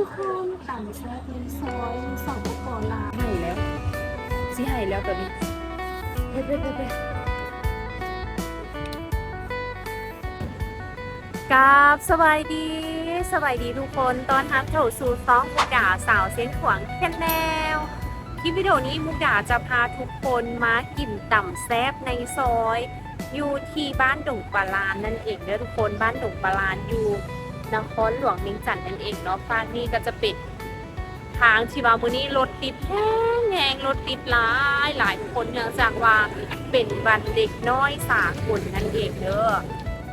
ทุกคนต่างแซ่บในซอยสองปอลาให้แล้วสิให้แล้วตอนนี้ไปกับสบายดีทุกคนตอนรับเข้าสู่ซองมุกดาสาวเสียงขวางแค่แนวคลิปวิดีโอนี้มุกดาจะพาทุกคนมากินต่ำแซ่บในซอยอยู่ที่บ้านดงปลาลานนั่นเองเด้อทุกคนบ้านดงปลาลานอยู่นครหลวงเวียงจันทน์นั่นเองเนาะฟากนี่ก็จะปิดทางที่ว่ามื้อนี้รถติดแห้งรถติดหลายคนเนื่องจากว่าเป็นวันเด็กน้อยสากลนั่นเองเด้อ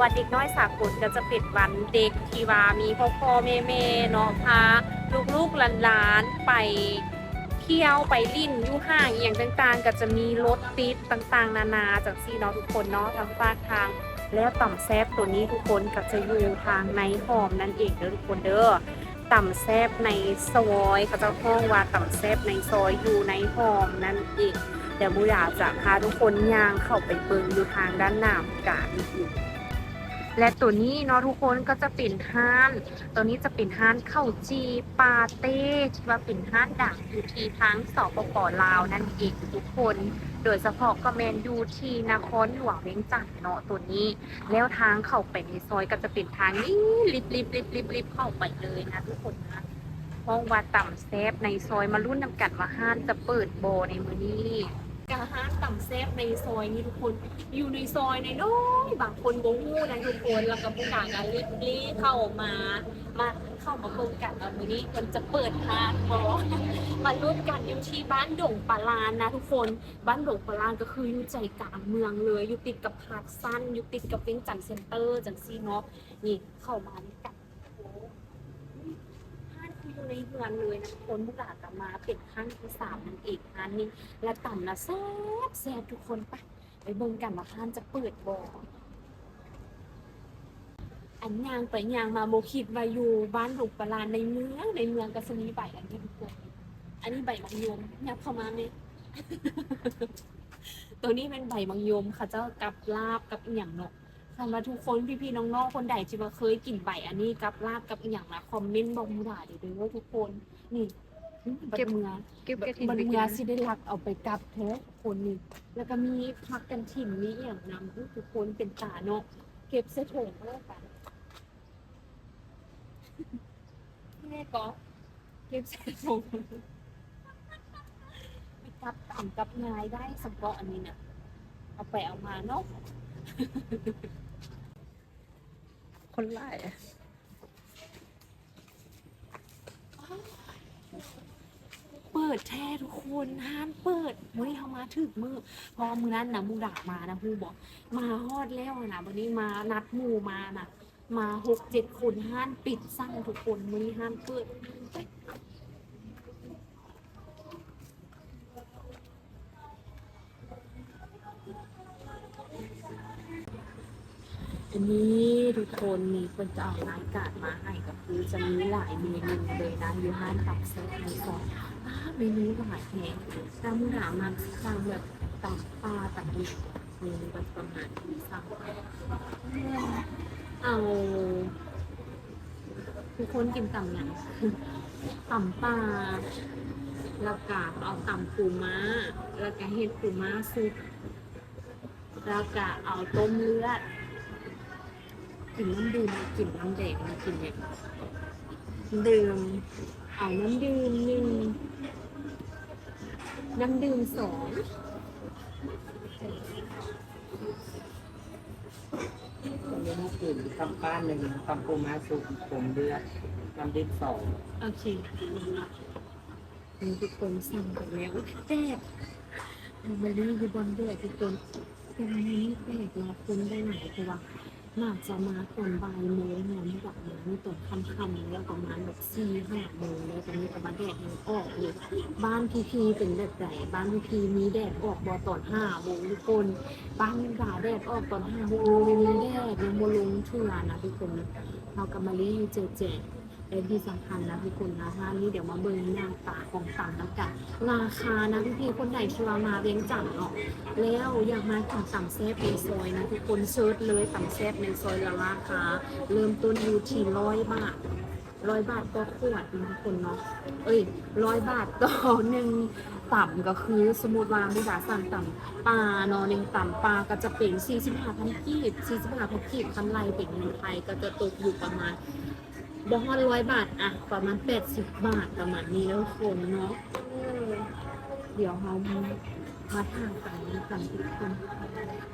วันเด็กน้อยสากลก็จะเป็นวันเด็กที่ว่ามีพ่อแม่เนาะพาลูกๆหลานๆไปเที่ยวไปลิ่นอยู่ห้างอย่างต่างๆก็จะมีรถติดต่างๆนานาจากซี่เนาะทุกคนเนาะทางภาคทางแล้วต่ำแซบตัวนี้ทุกคนก็จะอยู่ทางในหอมนั่นเองเด้อทุกคนเด้อต่ำแซบในซอยเขาจะห้องว่าต่ำแซบในซอยอยู่ในหอมนั่นเองเดี๋ยวมูอยากจะพาทุกคนย่างเข้าไปเบิ่งอยู่ทางด้านหน้ากาดอีกและตัวนี้เนาะทุกคนก็จะเป็นห้านตัวนี้จะเป็นห้านข้าวจีปาเต้ที่ว่าเป็นห้านดังอยู่ที่ทั้งสปป.ลาวนั่นเองทุกคนโดยเฉพาะก็แมนอยู่ที่นครหลวงเวียงจันทน์เนาะตัวนี้แล้วทางเข้าไปในซอยก็จะเป็นทางนี้ลิบเข้าไปเลยนะทุกคนนะห้องว่าต่ำแซบในซอยมารุ่นนำกันว่าห้านจะเปิดโบในมื้อนี้กะห้านต่ำแซบในซอยนี้ทุกคนอยู่ในซอยในน้อยบางคนบ่ฮู้นะทุกคนแล้วก็ผู้ต่างกันรีบเข้ามาเข้ามาเบิ่งกันว่ามื้อนี้มันจะเปิดห้านบ่มาลุ้นกันอยู่ที่บ้านดงปลานนะทุกคนบ้านดงปลานก็คืออยู่ใจกลางเมืองเลยอยู่ติดกับหาดสั้นอยู่ติดกับเวียงจันทน์เซ็นเตอร์จังซี่เนาะนี่เข้ามานี่กันอยู่ในเมืองเลยนะคนมุกดากับมาเป็นครั้งที่3นั่นเองงานนี้และต่ำนะแซ่บทุกคนไปเบิ่งกันว่าท่านจะเปิดบ่อันยางไปยางมาโมคิดว่าอยู่บ้านหลวงปลาในเมืองก็จะมีใบอันนี้ทุกคนอันนี้ใบมังยมยับเข้ามาไหม ตัวนี้เป็นใบมังยมค่ะเจ้ากับลาบกับอีหยังเนาะคันว่าทุกคนพี่ๆน้องๆคนใดที่ว่าเคยกินใบอันนี้กับลาบกับอีหยังนะคอมเมนต์บอกมุกดาเด้อทุกคนนี่เก็บเมือบันเมือสิได้รักเอาไปกับแท้คนนี่แล้วก็มีผักกันถิ่นมีอย่างนำทุกคนเป็นตาเนาะเก็บเสถุงแล้วกันแม่ก็เก็บเสถุงไปกับต่ำกับงายได้สำหรับอันนี้นะเอาไปเอามาเนาะคนไล่เปิดแท้ทุกคนห้ามเปิดมื้อนี้เขามาถึกมือพอมื้อนั้นนะมูดามานะฮูบอกมาฮอดแล้วนะวันนี้มานัดหมู่มานะมา6-7 คนห้านปิดสั่งทุกคนมื้อนี้ห้ามเปิดอันนี้ทุกคนมีคนจะเอารายการมาให้ก็คือจะมีหลายเมนูเลยนะอยู่ห้านตับเซ็ตในซอยเมนูหลายแห่งถ้ามูดามาสั่งแบบตับปลาตับดิบเมนูแบบประมาณที่สั่งเอาทุกคนกินต่ำอย่างต่ำปลาแล้วก็เอาต่ำปูม้าแล้วก็เห็ดปูม้าซุปแล้วก็เอาต้มเลือดกินน้ำดื่มกินน้ำแดงกินแบบดื่มเอาน้ำดื่ม1น้ำดื่ม2ตรงนี้มากินตำป้า1ตำปูม้าสุกผมเลือดน้ำดิบ2โอเคมีทุกคนสั่งไปแล้วแจกมาลีอยู่บนเดือทุกคนแต่วันนี้แจกเราคุ้มได้ไหนเพราะว่าน่าจะมาตอนบ่ายโมงเนี่ยไม่แบบมาไม่ตอนค่ำๆแล้วประมาณแบบ4-5 โมงแล้วตอนนี้ก็มาแดดยังออกเลยบ้านพี่เป็นแบบไหนบ้านพี่มีแดดออกบ่ตอน5 โมงทุกคนบ้านด่าแดดออกตอน5 โมงมีแดดยังโมลงเถื่อนะทุกคนเรากับมาลีอยู่เจ๊และที่สำคัญนะทุกคนนะนี่เดี๋ยวมาเบิ่งหน้าตาของต่ำแล้วกันราคานะพี่คนไหนที่มาเวียงจันทน์เนาะแล้วอยากมากินต่ำแซ่บในซอยนะทุกคนเซิร์ชเลยต่ำแซ่บในซอยละราคาเริ่มต้นอยู่ที่100 บาท 100 บาทต่อขวดนะทุกคนเนาะ100 บาทต่อหนึ่งต่ำก็คือสมมติว่ามุดาสั่งต่ำปลาเนาะหนึ่งต่ำปลาก็จะเป็น45,000 กีบ45,000 กีบคำไรเป็นเงินไทยก็จะตกอยู่ประมาณบ่ฮอด100 บาทอะประมาณ80 บาทประมาณนี้แล้วคนเนาะเดี๋ยวเรามาทางฝั่งนี้กันทุกคน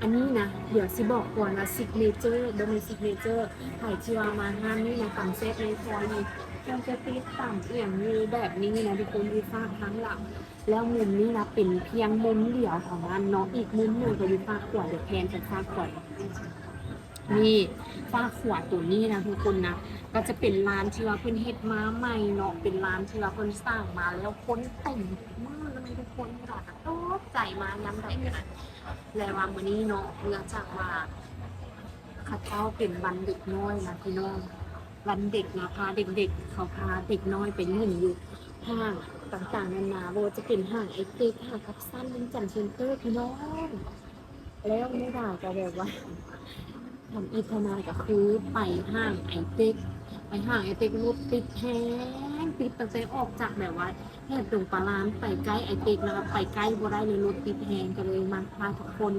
อันนี้นะเดี๋ยวสิบอกก่อนว่าซิกเนเจอร์โดมีซิกเนเจอร์ไข่ที่ว่ามาห้ามนี่นะฝั่งเซฟในซอยนี่มันจะติดต่ำเอียงมีแบบนี้นะทุกคนมีฟากทั้งหลังแล้วมุมนี้นะเป็นเพียงมุมเดียวของมันเนาะอีกมุมหนึ่งก็มีฟากขวดเดี๋ยวแทนจะฟากขวดนี่ฟากขวดตัวนี้นะทุกคนนะก็จะเป็นร้านที่ว่าเพิ่นเฮ็ดมาใหม่เนาะเป็นร้านที่ว่าเพิ่นสร้างมาแล้วคนเต็มมากเลยทุกคนค่ะตกใจมาย้ำได้ขนาดแล้วว่ามื้อนี้เนาะเนื่องจากว่าข้าเจ้าเป็นวันเด็กน้อยนะพี่น้องวันเด็กนะพาเด็กๆเขาพาเด็กน้อยไปเล่นอยู่ห้างต่างๆนานาโบจะเป็นห้างไอเต็กห้างคับสั้นเป็นจันเซ็นเตอร์พี่น้องแล้วไม่ได้ก็แบบว่าทำอีทนายก็คือไปห้างไอเต็กไปห้างไอเต็กรถติดแฮงติดตั้งแต่ออกจากแบบว่าแค่ตรงปลาร้านไปใกล้ไอเต็กนะคะไปใกล้บ่ได้เลยรถติดแฮงก็เลยมาพาทุกคน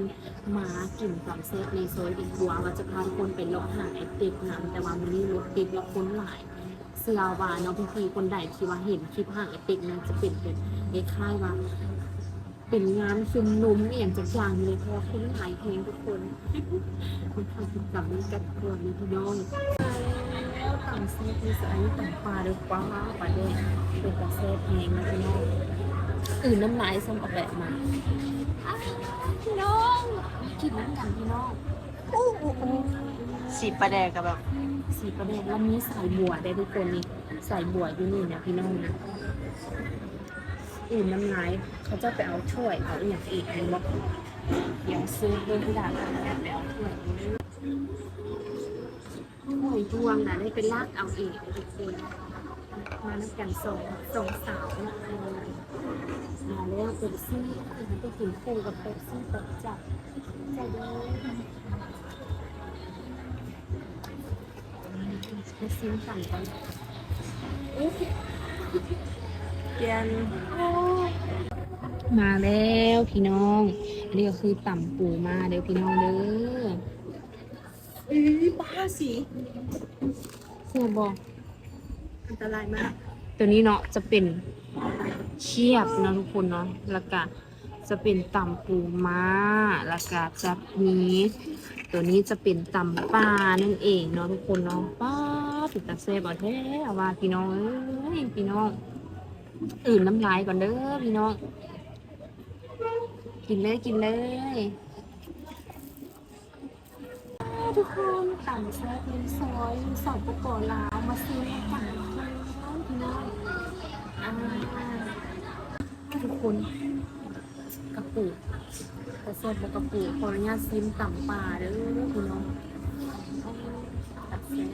มากินความเซฟในซอยดีกว่าว่าจะพาทุกคนไปเลาะห้างไอเต็กนะแต่ว่ามันนี่รถติดแล้วคนหลายเสื้อว่าเนาะพี่ๆคนใดที่ว่าเห็นคลิปห้างไอเต็กนั้นจะเป็นคล้ายๆว่าเป็นงานชุมนุมอย่างจะจางเลยเพราะว่าคนหลายเพลงทุกคน คุณทำกิจกรรมนี้กับตัวนี้พี่น้องแล้วต่ำเซฟที่สายต่ำปลาเดือดปลาปลาเด็กเป็นกระเซฟแหงนะพี่น้องน้ำลายส้มออกแบบมาพี่น้องกินน้ำกันพี่น้องสีปลาแดกกับแบบ สีประเด็นแล้วมีสายบัวได้ทุกคนนี่สายบัวอยู่นี่นะพี่น้องนะน้ำลายเขาจะไปเอาถ้วยเอาอย่างอีกนี่บอกเดี๋ยวซื้อเบอร์ที่ด่านแล้วไปเอาถ้วยดวงนะได้เป็นลากเอาเองทุกคนมานับกันสองสาวมาแล้วเป๊ปซี่ไปกินคู่กับเป๊ปซี่ตกจับใจเด้อมาซิมสั่งกันเกียน มาแล้วพี่น้องอันนี้ก็คือต่ำปูมาเดี๋ยวพี่น้องเด้อปลาสี เสื้อบอก อันตรายมาก ตัวนี้เนาะจะเป็นเชียบนะทุกคนเนาะแล้วก็จะเป็นต่ำปูม้าแล้วก็จะมีตัวนี้จะเป็นต่ำปลานั่นเองเนาะทุกคนเนาะป้าติดตาเซ่บอแท้ว่าพี่น้องเอ้ยพี่น้องน้ำลายก่อนเด้อพี่น้องกินเลยทุกคนต่ำแซ่บริมซอยสอบประกอบลาวมาซื้อกันพี่น้องทุกคนกระปุกกระเซ็บกระปุกขออนุญาตซิมต่ำปลาเด้อพี่น้องตัดแซ่บ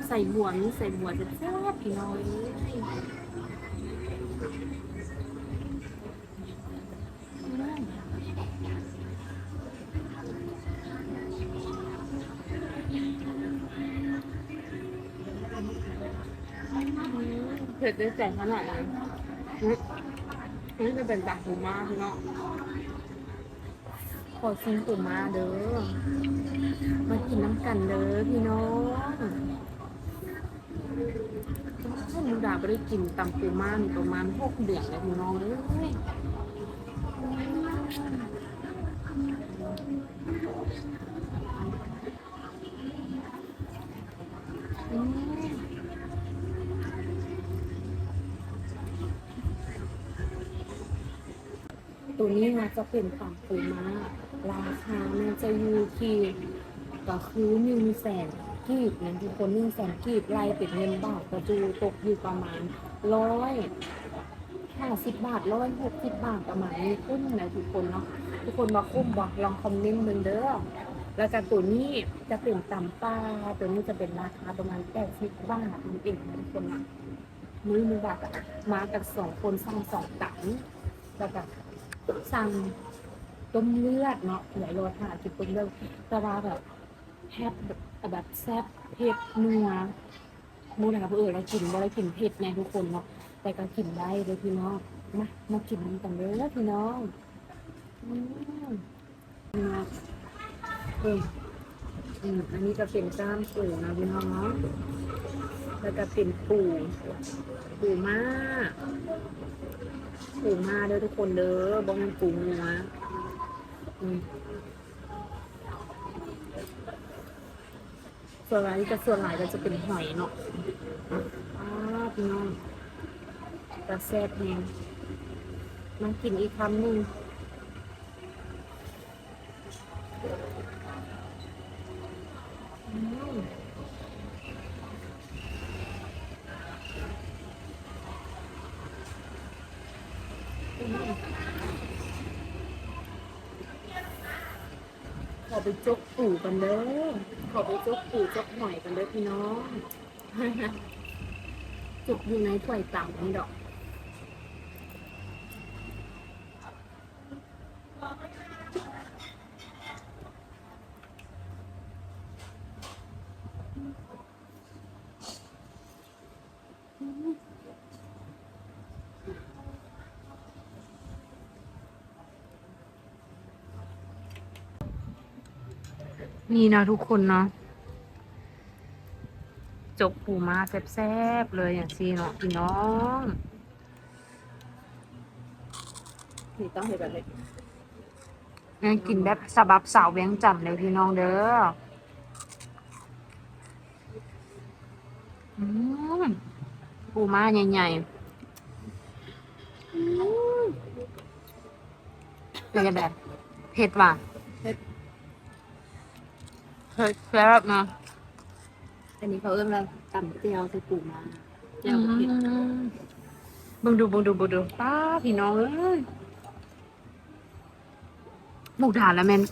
ใส่บัวนี่ใส่บัวจะแซ่บพี่น้องเผ็ดได้แต่ขนาดไหนนี่จะเป็นตักปูม้าพี่น้องขอชิมปูม้าเด้อมากินน้ำกันเด้อพี่น้องมูดาไม่ได้กินตำปูม้าประมาณ6 เดือนแล้วพี่น้องเลยตัวนี้นะจะเป็นต่ำปูม้าราคามันจะอยู่ที่ก็คือ100,000 กีบนะทุกคน100,000 กีบไล่เป็นเงินบาทก็จะตกอยู่ประมาณ150 บาท160 บาทประมาณนี้คุ้มนะทุกคนเนาะทุกคนมาคุ้มบอกลองคอมเมนต์เด้อแล้วก็ตัวนี้จะเป็นต่ำปลาตัวนี้จะเป็นราคาประมาณ80 บาทนั่นเองทุกคนนะมื้อนึงบาทมากัน2 คนสั่ง2 ตันแล้วก็สั่งต้มเลือดเนาะหลายรสค่ะกินต้มเลือดแต่ว่าแบบแซ่บแบบแซ่บเผ็ดนัว มูนะคะเพื่อนเรากินบ่ได้กินเผ็ดไงทุกคนเนาะแต่ก็กินได้เลยพี่น้องมากินกันเลยพี่น้องนะอันนี้ก็เป็นก้ามปูนะพี่น้องเนาะแล้วก็เป็นปูม้าเด้อทุกคนเด้อบ่แม่นปูเนื้อส่วนหลายก็จะเป็นหอยเนาะพี่น้องจะแซ่บแฮงมากินอีกคำหนึ่งขอไปจกปูกันเด้อขอไปจกปูจกหอยกันเด้อพี่น้อง จุกอยู่ในถ้วยต่ำนี่ดอกนี่นะทุกคนเนาะจกปูมาแซ่บๆเลยอย่างซีเนาะพี่น้องนี่ต้องให้แบบนี้ งั้นกินแบบสบับสาวเวียงจันทน์เลยพี่น้องเด้อปูมาใหญ่ๆเป็นแบบเผ็ดว่ะเผ็ดแซ่บนะอันนี้เขาเอื้อมเราตำเจียวใส่ปูมาเจียวเผ็ดบึงดูป้าพี่น้องเอ้ยหมูถ่านแล้วแมน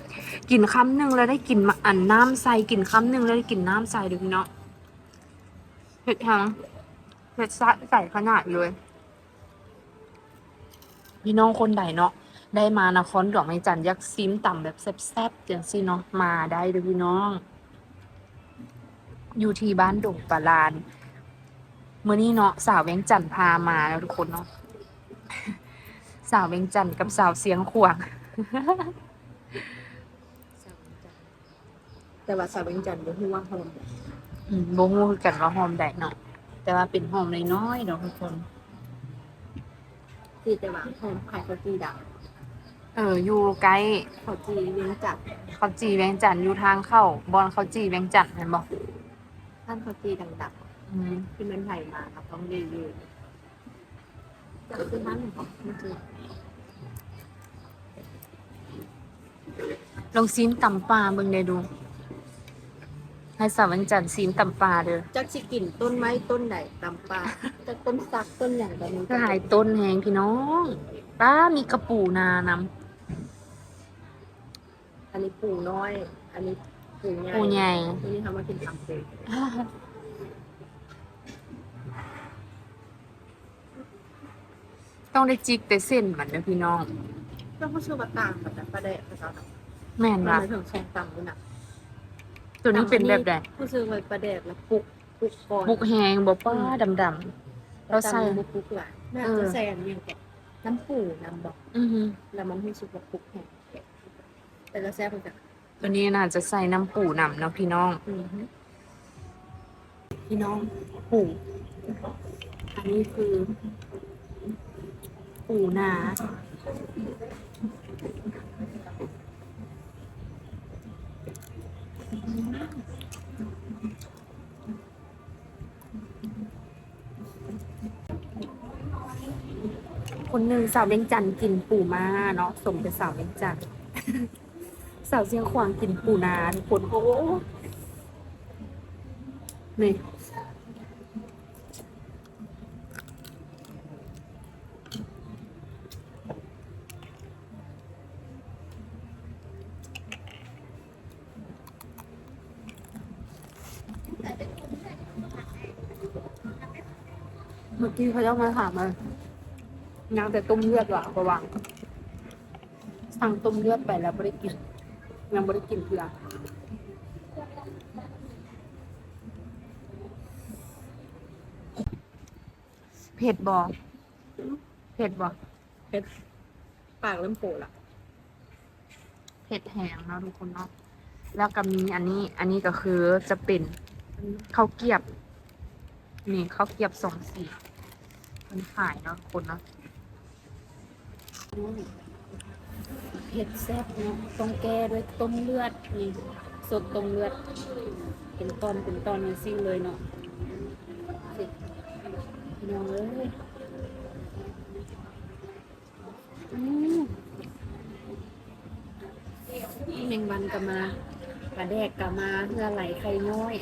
กินคำหนึ่งแล้วได้กินอันน้ำใสกินคำหนึ่งแล้วได้กินน้ำใสดูพี่น้องเผ็ดทั้งเผ็ดใส่ขนาดเลยพี่น้องคนใดเนาะได้มานครหลวงไม้จันทน์ยักษ์ซิมต่ำแบบแซ่บๆจังซี่เนาะมาได้ดูพี่น้องอยู่ที่บ้านดงปลาลานเมื่อนี้เนาะสาวเวียงจันทน์พามาแล้วทุกคนเนาะสาวเวียงจันทน์กับสาวเสียงขวางแต่ว่าสาวเวียงจันทน์บ่ฮู้ว่าหอมบ่ฮู้คือกันว่าหอมได้เนาะแต่ว่าเป็นหอมน้อยๆเนาะทุกคนที่แต่ว่าหอมขายข้าวจี่ดังอยู่ใกล้ข้าวจี่เวียงจันทน์ข้าวจี่เวียงจันทน์อยู่ทางเข้าบอนข้าวจี่เวียงจันทน์เห็นบ่ท่านข้าวจี่ดังๆที่มันไผมาครับต้องรีวิวจะซื้อนั้นบ่ไม่ซื้อลองซีนตำปลาเบิ่งได้ดูให้สาวเวียงจันทน์ซีนตำปลาเด้อจักสิกินต้นไม้ต้นใดตำปลาจักต้นสักต้นหยังก็มีหลายต้นแฮงพี่น้องป้ามีกระปูนานำอันนี้ปูน้อยอันนี้ปูใหญ่อันนี้ทำมากินตำปู ต้องได้จิกแต่เส้นมันเด้อพี่น้องต้องเขาชื่อว่าต่างแบบปลาแดกภาษาไทยแม่นบ่ถึงแซงตำด้วยนะตัวนี้เป็นแบบใดเขาชื่อว่าปลาแดกแล้วปุกก่อนปุกแฮงบ่ป้าดำๆเราใส่ปุกหลายน่าจะแซงอย่างแกน้ำปูน้ำบอกแล้วมันรู้สึกว่าปุกแห้งแต่ละแซ่บเหมือนกันตัวนี้น่าจะใส่น้ำปูนำเนาะพี่น้องปูอันนี้คือปูนาคนหนึ่งสาวเวียงจันทน์กินปูมาเนาะสมเป็นสาวเวียงจันทน์สาวเชียงขวางกินปูนาทุกคนโอ้นี่เมื่อกี้เขาจะมาถามมายังแต่ต้มเลือดว่ะประวังสั่งต้มเลือดไปแล้วไม่ได้กินยังไม่ได้กินเพื่อ ผ็ดบ่เผ็ดบ่ ปากเริ่มโผล่ละ เผ็ดแห้งเนาะทุกคนเนาะแล้วก็มีอันนี้ก็คือจะเป็นข้าวเกรียบนี่ข้าวเกรียบ2 สีมันขายเนาะทุกคนเนาะ เผ็ดแซ่บเนาะต้องแก้ด้วยต้มเลือดนี่สดต้มเลือดเป็นตอนนี่ซิ่งเลยเนาะสิพี่น้องเอ้ยแมงวันก็มาปลาแดกก็มาเพื่อไหลไข่น้อย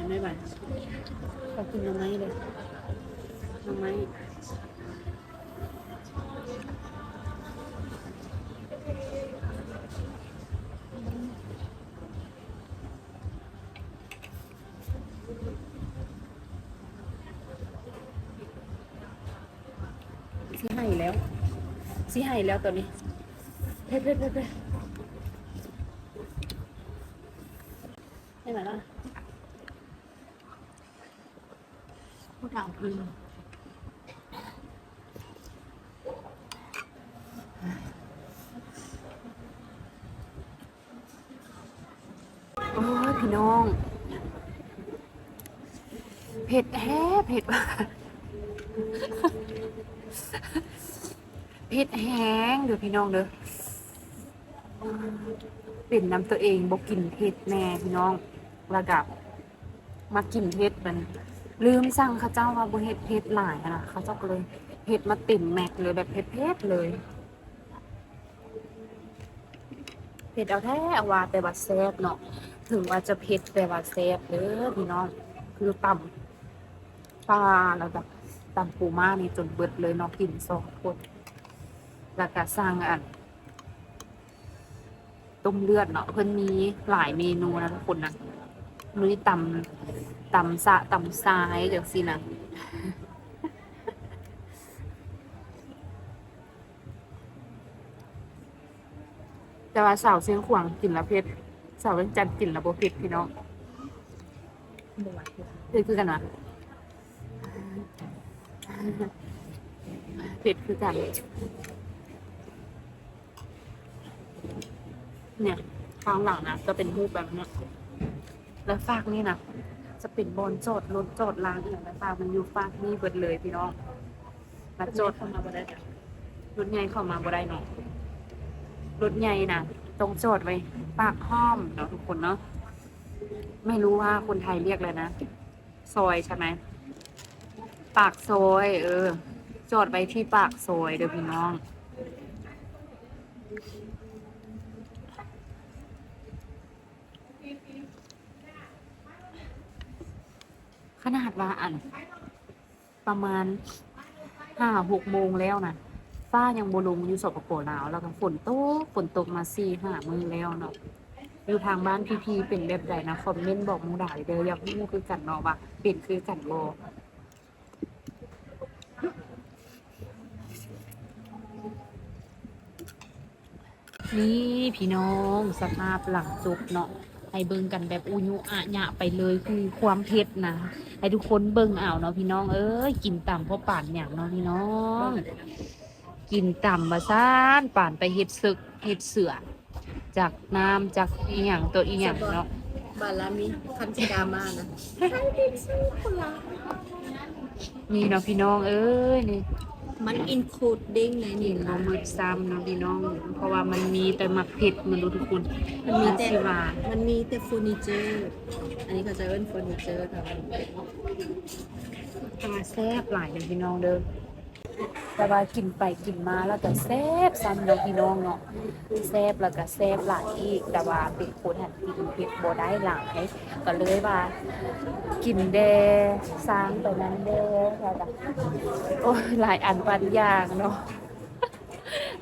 ไม่ไหวขอกินหน่อไม้เลยหน่อไม้สิให้แล้วตัวนี้เผ็ดให้มาแล้วผู้ถามพิม โอ้ยพี่น้องเผ็ดแท้เผ็ดว่ะเผ็ดแห้งเด้อพี่น้องเด้อเป็นน้ำตัวเองบ่กินเผ็ดแน่พี่น้องระดับมากินเผ็ดมันลืมสั่งเขาเจ้าว่าบ่เฮ็ดเผ็ดหลายนะเขาเจ้าก็เลยเผ็ดมาเต็มแม็กเลยแบบเผ็ดๆเลยเผ็ดเอาแท้ว่าแต่ว่าแซ่บเนาะถึงว่าจะเผ็ดแต่ว่าแซ่บเด้อพี่น้องคือตำปลาแล้วก็ตำปูม่านี่จนเบิดเลยเนาะกิน2 คนแล้วก็สร้างต้มเลือดเนาะเพิ่นมีหลายเมนูนะทุกคนนะมีตำสะตำซ้ายจังซี่นะแต่ว่าสาวเชียงขวางกินแล้วเผ็ดสาวเวียงจันทน์กินแล้วบ่เผ็ดพี่น้อง บ่ไหว เผ็ดคือกันวะเผ็ดคือกันเนี่ยข้างหลังนะจะเป็นรูปแบบเนี้ยแล้วฟากนี่นะจะเป็นบอนจอดรถจอดรางอย่างไรฟากมันอยู่ฟากนี่เบิดเลยพี่น้องมาจอด เข้ามาบ่ได้จ้ะ รถใหญ่เข้ามาบ่ได้เนาะรถใหญ่นะต้องจอดไว้ปากห้อมเนาะทุกคนเนาะไม่รู้ว่าคนไทยเรียกอะไรนะซอยใช่ไหมปากซอยจอดไว้ที่ปากซอยเด้อพี่น้องขนาดว่าประมาณ5-6 โมงแล้วนะฟ้ายังบ่ลงอยู่สปปลาวแล้วก็ฝนตกมา4-5 มื้อแล้วเนาะอยู่ทางบ้านพี่ๆเป็นแบบใดนะคอมเมนต์บอกหมู่ได้เด้ออยากรู้คือกันเนาะว่าเป็นคือกันบ่นี่พี่น้องสภาพหลังจบเนาะให้เบิ่งกันแบบอุยุอะหยะไปเลยคือความเผ็ดนะให้ทุกคนเบิ่งเอาเนาะพี่น้องเอ้ยกินต่ำเพราะป่านหยังเนาะพี่น้อง กินต่ำมาซ่านป่านไปเฮ็ดศึกเฮ็ดเสือจากน้ำจากอีหยังตัวอีหยังเนาะ บาลามีคันธิดามานะ นี่เนาะพี่น้องเอ้ยนี่ มันอินโคดเด้งเลย นี่ นี่ เรามืดซ้ำเนาะพี่น้อง เพราะว่ามันมีแต่มักเผ็ดมันรู้ทุกคน มันมีแต่ สิว่า มันมีแต่เฟอร์นิเจอร์ อันนี้เขาจะเป็นเฟอร์นิเจอร์ค่ะ ตาแซ่บหลายเลยพี่น้องเด้อแต่ว่ากินไปกินมาแล้วก็แซ่บซ้ำเนาะพี่น้องเนาะแซ่บแล้วก็แซ่บหลายอีกแต่ว่าเป็นคนหันกินเผ็ดบ่ได้หลายก็เลยว่ากินแดสร้างไปนั้นแดแล้วก็โอ้ยหลายอันปันอย่างเนาะ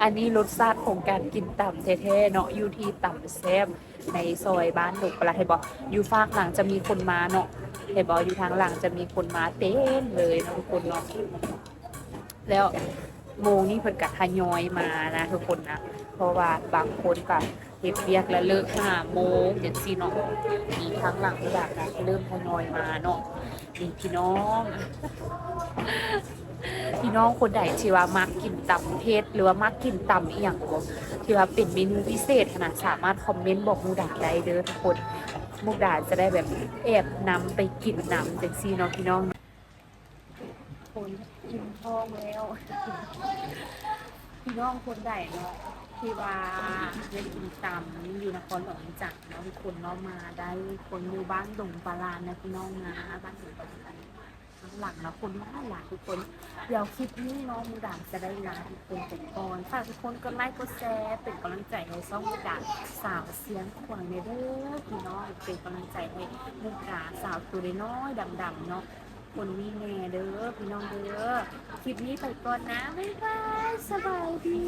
อันนี้รสชาติของการกินต่ำแท้ๆเนาะอยู่ที่ต่ำแซ่บในซอยบ้านดกปลาให้บอกอยู่ฝากหลังจะมีคนมาเนาะให้บอกอยู่ทางหลังจะมีคนมาเต็มเลยเนาะทุกคนเนาะแล้ว โมงนี่เพิ่นก็ทยอยมานะทุกคนนะเพราะว่าบางคนก็เฮ็ดเวียกแล้วเลิก5โมงจังซี่เนาะมีทางหลังหลักก็เริ่มทยอยมาเนาะนี่พี่น้อง พี่น้องคนใดที่ว่ามักกินตำเผ็ดหรือว่ามักกินตำอีหยังบ่ที่ว่าเป็นเมนูพิเศษขนาดสามารถคอมเมนต์บอกมูดาได้เด้อทุกคนมูดาจะได้แบบแอบนำไปกินนำจังซี่เนาะพี่น้องคนกินท้องแล้ว พี่น้องคนใดเนาะที่ว่าเล่นกินตำอยู่นครหลวงจักรเนาะทุกคนเนาะมาได้คนอยู่บ้านดงปลาลานนะพี่น้องนะบ้านดงปลาลานข้างหลังนะคนหลายทุกคนเดี๋ยวคลิปนี้น้องมูดาจะได้ลาทุกคนไปก่อนฝากทุกคนกดไลค์กดแชร์เป็นกำลังใจให้ช่องมูดาสาวเสียงขวางในเด้อพี่น้องเป็นกำลังใจให้มูดาสาวตัวน้อยดำๆเนาะคนมีแม่เด้อพี่น้องเด้อคลิปนี้ไปก่อนนะบ๊ายบายสบายดี